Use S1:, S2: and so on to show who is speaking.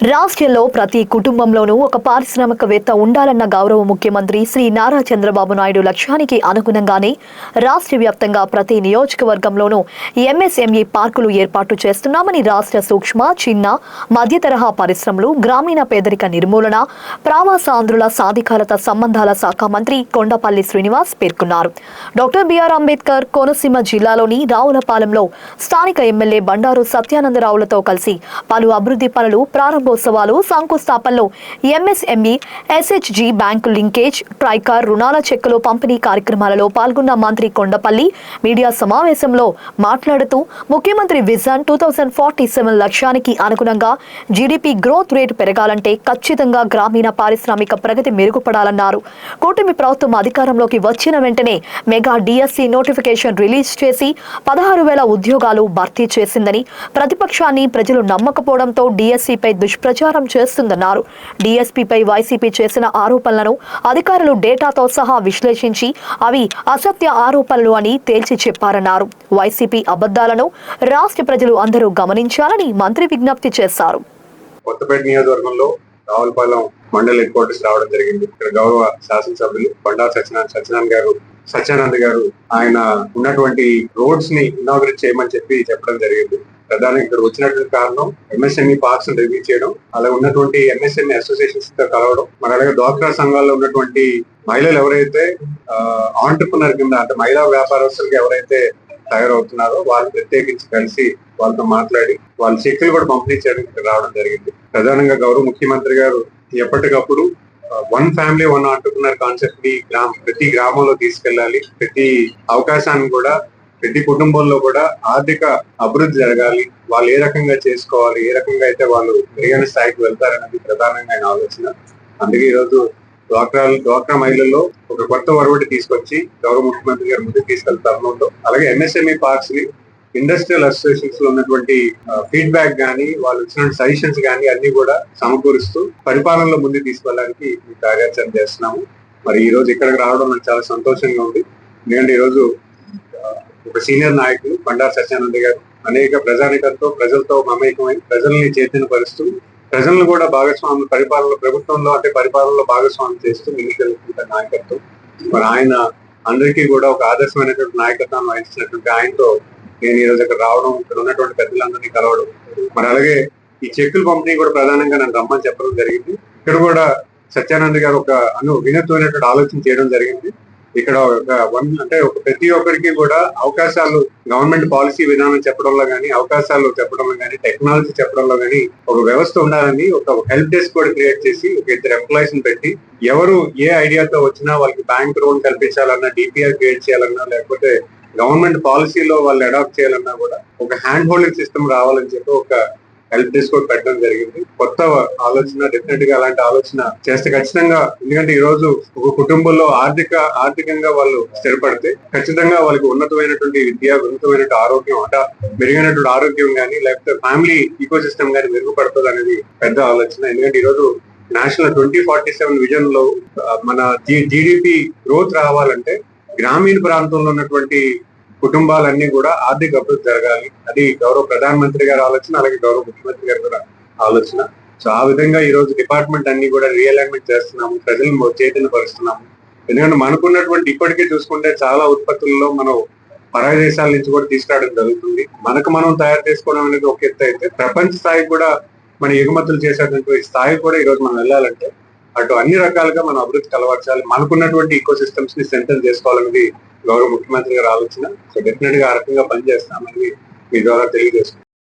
S1: రాష్ట్రంలో ప్రతి కుటుంబంలోనూ ఒక పారిశ్రామికవేత్త ఉండాలన్న గౌరవ ముఖ్యమంత్రి శ్రీ నారా చంద్రబాబు నాయుడు లక్ష్యానికి అనుగుణంగానే రాష్ట్ర వ్యాప్తంగా ప్రతి నియోజకవర్గంలోనూ ఎంఎస్ఎంఈ పార్కులు ఏర్పాటు చేస్తున్నామని రాష్ట్ర సూక్ష్మ, చిన్న, మధ్య తరహా పరిశ్రమలు, గ్రామీణ పేదరిక నిర్మూలన, ప్రవాస ఆంధ్రుల సాధికారత సంబంధాల శాఖ మంత్రి కొండపల్లి శ్రీనివాస్ పేర్కొన్నారు. డాక్టర్ బిఆర్ అంబేద్కర్ కోనసీమ జిల్లాలోని రావులపాలెంలో స్థానిక ఎమ్మెల్యే బండారు సత్యానందరావులతో కలిసి పలు అభివృద్ధి పనులు ప్రారంభోత్సవాలు, శంకుస్థాపనలో MSME, SHG bank linkage, TRICOR రుణాల చెక్కులు పంపిణీ కార్యక్రమాలలో పాల్గొన్న మంత్రి కొండపల్లి మీడియా సమావేశంలో మాట్లాడుతూ ముఖ్యమంత్రి విజన్ 2047 లక్ష్యానికి అనుగుణంగా జీడీపీ గ్రోత్ రేటు పెరగాలంటే ఖచ్చితంగా గ్రామీణ పారిశ్రామిక ప్రగతి మెరుగుపడాలన్నారు. కూటమి ప్రభుత్వం అధికారంలోకి వచ్చిన వెంటనే మెగా డిఎస్సి నోటిఫికేషన్ రిలీజ్ చేసి 16,000 ఉద్యోగాలు భర్తీ చేసిందని, ప్రతిపక్షాన్ని ప్రజలు నమ్మకపోవడంతో డిఎస్సిపై దుష్ప్రచారం చేస్తుందన్నారు. డిఎస్పీపై వైసీపీ చేసిన ఆరోపణలను అధికారులు డేటాతో సహా విశ్లేషించి అవి అసత్య ఆరోపణలు అని తేల్చి చెప్పారన్నారు. వైసీపీ అబద్ధాలను రాష్ట్ర ప్రజలు అందరూ గమనించాలని మంత్రి విజ్ఞప్తి చేశారు.
S2: కొత్తపేట నియోజకవర్గంలో రావులపాలెం మండల హెడ్ క్వార్టర్స్ రావడం జరిగింది. ఇక్కడ గౌరవ శాసనసభ్యులు బండారు సత్యానంద్ గారు ఆయన ఉన్నటువంటి రోడ్స్ ని ఇనాగరేట్ చేయమని చెప్పడం జరిగింది. ప్రధానంగా ఇక్కడ వచ్చినటువంటి కారణం ఎంఎస్ఎంఈ పార్క్స్ రివ్యూ చేయడం, అలా ఉన్నటువంటి ఎంఎస్ఎంఈ అసోసియేషన్స్ తో కలవడం, మరి అలాగే డ్వాక్రా సంఘాల్లో ఉన్నటువంటి మహిళలు ఎవరైతే ఆంటర్ప్రినర్ కింద అంటే మహిళా వ్యాపారస్తులకు ఎవరైతే తయారవుతున్నారో వాళ్ళు ప్రత్యేకించి కలిసి వాళ్ళతో మాట్లాడి వాళ్ళ చెక్కులు కూడా పంపిణీ చేయడానికి రావడం జరిగింది. ప్రధానంగా గౌరవ ముఖ్యమంత్రి గారు ఎప్పటికప్పుడు one family one entrepreneur concept ని ప్రతి గ్రామంలో తీసుకెళ్లాలి. ప్రతి అవకాశాన్ని కూడా ప్రతి కుటుంబంలో కూడా ఆర్థిక అభివృద్ధి జరగాలి, వాళ్ళు ఏ రకంగా చేసుకోవాలి, ఏ రకంగా అయితే వాళ్ళు మెరుగైన స్థాయికి వెళ్తారనేది ప్రధానంగా ఆయన ఆలోచన. అందుకే ఈరోజు డ్వాక్రా మహిళల్లో ఒక కొత్త ఒరవడి తీసుకొచ్చి గౌరవ ముఖ్యమంత్రి గారు ముందుకు తీసుకెళ్తారు. అలాగే ఎంఎస్ఎంఈ పార్క్స్ ని ఇండస్ట్రియల్ అసోసియేషన్స్ లో ఉన్నటువంటి ఫీడ్బ్యాక్ గానీ, వాళ్ళు ఇచ్చిన సజెషన్స్ గానీ అన్ని కూడా సమకూరుస్తూ పరిపాలనలో ముందుకు తీసుకెళ్ళడానికి కార్యాచరణ చేస్తున్నాము. మరి ఈ రోజు ఇక్కడికి రావడం నాకు చాలా సంతోషంగా ఉంది. ఎందుకంటే ఈ రోజు ఒక సీనియర్ నాయకులు బండారు సత్యానంద గారు అనేక ప్రజానికంతో ప్రజలతో మమేకమై ప్రజల్ని చైతన్యపరుస్తూ ప్రజలను కూడా పరిపాలనలో భాగస్వామ్యం చేస్తూ ముందుకెళ్తున్న నాయకత్వం. మరి ఆయన అందరికీ కూడా ఒక ఆదర్శమైనటువంటి నాయకత్వాన్ని వహించినటువంటి ఆయనతో నేను ఈ రోజు ఇక్కడ రావడం, ఇక్కడ ఉన్నటువంటి పెద్దలందరినీ కలవడం, మరి అలాగే ఈ చెక్కుల పంపిణీ కూడా ప్రధానంగా నన్ను రమ్మని చెప్పడం జరిగింది. ఇక్కడ కూడా సత్యానంద్ గారు ఒక వినూత్నమైనటువంటి ఆలోచన చేయడం జరిగింది. ఇక్కడ ఒక ప్రతి ఒక్కరికి కూడా అవకాశాలు గవర్నమెంట్ పాలసీ విధానం చెప్పడంలో కానీ, అవకాశాలు చెప్పడంలో కానీ, టెక్నాలజీ చెప్పడంలో కానీ ఒక వ్యవస్థ ఉండాలని ఒక హెల్ప్ డెస్క్ కూడా క్రియేట్ చేసి ఒక 2 ఎంప్లాయీస్ ని పెట్టి ఎవరు ఏ ఐడియాతో వచ్చినా వాళ్ళకి బ్యాంక్ లోన్ కల్పించాలన్నా, డిపిఆర్ క్రియేట్ చేయాలన్నా, లేకపోతే గవర్నమెంట్ పాలసీలో వాళ్ళు అడాప్ట్ చేయాలన్నా కూడా ఒక హ్యాండ్ హోల్డింగ్ సిస్టమ్ రావాలని చెప్పి ఒక హెల్ప్ డెస్క్ కూడా పెట్టడం జరిగింది. కొత్త ఆలోచన, డెఫినెట్ గా అలాంటి ఆలోచన చేస్తే ఖచ్చితంగా, ఎందుకంటే ఈ రోజు ఒక కుటుంబంలో ఆర్థికంగా వాళ్ళు స్థిరపడితే ఖచ్చితంగా వాళ్ళకి ఉన్నతమైనటువంటి విద్య, ఉన్నతమైనటువంటి ఆరోగ్యం, మెరుగైనటువంటి ఆరోగ్యం కానీ, లేకపోతే ఫ్యామిలీ ఈకో సిస్టమ్ కానీ మెరుగుపడుతుంది అనేది పెద్ద ఆలోచన. ఎందుకంటే ఈ రోజు నేషనల్ 2047 విజన్ లో మన జీడిపి గ్రోత్ రావాలంటే గ్రామీణ ప్రాంతంలో ఉన్నటువంటి కుటుంబాలన్నీ కూడా ఆర్థిక అభివృద్ధి జరగాలి. అది గౌరవ ప్రధానమంత్రి గారి ఆలోచన, అలాగే గౌరవ ముఖ్యమంత్రి గారి కూడా ఆలోచన. సో ఆ విధంగా ఈ రోజు డిపార్ట్మెంట్ అన్ని కూడా రీఅలైన్మెంట్ చేస్తున్నాము, ప్రజలను చైతన్యపరుస్తున్నాము. ఎందుకంటే మనకున్నటువంటి ఇప్పటికే చూసుకుంటే చాలా ఉత్పత్తుల్లో మనం పరాయి దేశాల నుంచి కూడా తీసుకురావడం జరుగుతుంది. మనం తయారు చేసుకోవడం అనేది ఒక ఎత్తు అయితే, ప్రపంచ స్థాయి కూడా మన ఎగుమతులు చేసేటువంటి స్థాయి కూడా ఈ రోజు మనం వెళ్ళాలంటే అటు అన్ని రకాలుగా మనం అభివృద్ధి కలవర్చాలి. మనకున్నటువంటి ఈకో సిస్టమ్స్ ని స్ట్రెంథెన్ చేసుకోవాలనేది గౌరవ ముఖ్యమంత్రి గారి ఆలోచన. సో డెఫినెట్ గా ఆ రకంగా పనిచేస్తామని మీ ద్వారా తెలియజేస్తున్నాం.